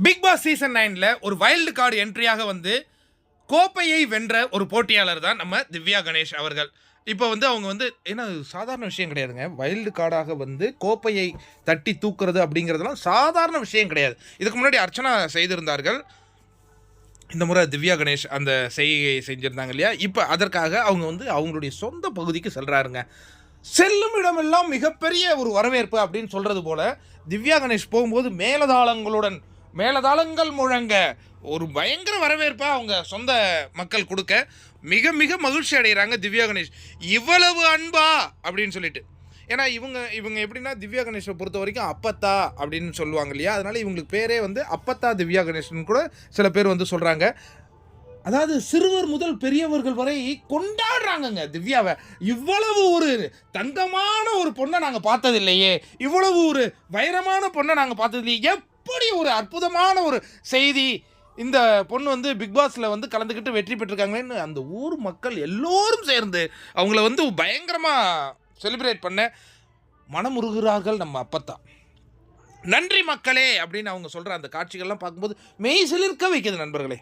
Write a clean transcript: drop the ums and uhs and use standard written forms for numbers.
Big Boss season 9ல ஒரு wild card என்ட்ரியாக வந்து கோப்பையை வென்ற ஒரு போட்டியாளர் தான் நம்ம திவ்யா கணேஷ் அவர்கள். இப்போ வந்து அவங்க வந்து ஏன்னா சாதாரண விஷயம் கிடையாதுங்க. வைல்டு கார்டாக வந்து கோப்பையை தட்டி தூக்குறது அப்படிங்கிறதுலாம் சாதாரண விஷயம் கிடையாது. இதுக்கு முன்னாடி அர்ச்சனா செய்திருந்தார்கள். இந்த முறை திவ்யா கணேஷ் அந்த செய்கையை செஞ்சுருந்தாங்க இல்லையா? இப்போ அதற்காக அவங்க வந்து அவங்களுடைய சொந்த பகுதிக்கு செல்கிறாருங்க. செல்லும் இடமெல்லாம் மிகப்பெரிய ஒரு வரவேற்பு அப்படின்னு சொல்கிறது போல் திவ்யா கணேஷ் போகும்போது மேலதாளங்கள் முழங்க ஒரு பயங்கர வரவேற்பாக அவங்க சொந்த மக்கள் கொடுக்க மிக மிக மகிழ்ச்சி அடைகிறாங்க திவ்யா கணேஷ். இவ்வளவு அன்பா அப்படின்னு சொல்லிட்டு. ஏன்னா இவங்க எப்படின்னா திவ்யா கணேஷை பொறுத்த வரைக்கும் அப்பத்தா அப்படின்னு சொல்லுவாங்க இல்லையா? அதனால் இவங்களுக்கு பேரே வந்து அப்பத்தா திவ்யா கணேஷ்னு கூட சில பேர் வந்து சொல்கிறாங்க. அதாவது சிறுவர் முதல் பெரியவர்கள் வரை கொண்டாடுறாங்கங்க திவ்யாவை. இவ்வளவு ஒரு தங்கமான ஒரு பொண்ணை நாங்கள் பார்த்ததில்லையே, இவ்வளவு ஒரு வைரமான பொண்ணை நாங்கள் பார்த்ததில்லையே, எப்படி ஒரு அற்புதமான ஒரு செய்தி. இந்த பொண்ணு வந்து பிக் பாஸில் வந்து கலந்துக்கிட்டு வெற்றி பெற்றிருக்காங்களேன்னு அந்த ஊர் மக்கள் எல்லோரும் சேர்ந்து அவங்கள வந்து பயங்கரமாக செலிப்ரேட் பண்ண மனமுருகிறார்கள் நம்ம அப்பத்தா. நன்றி மக்களே அப்படின்னு அவங்க சொல்கிற அந்த காட்சிகள்லாம் பார்க்கும்போது மெய் சிலிர்க்க வைக்குது நண்பர்களே.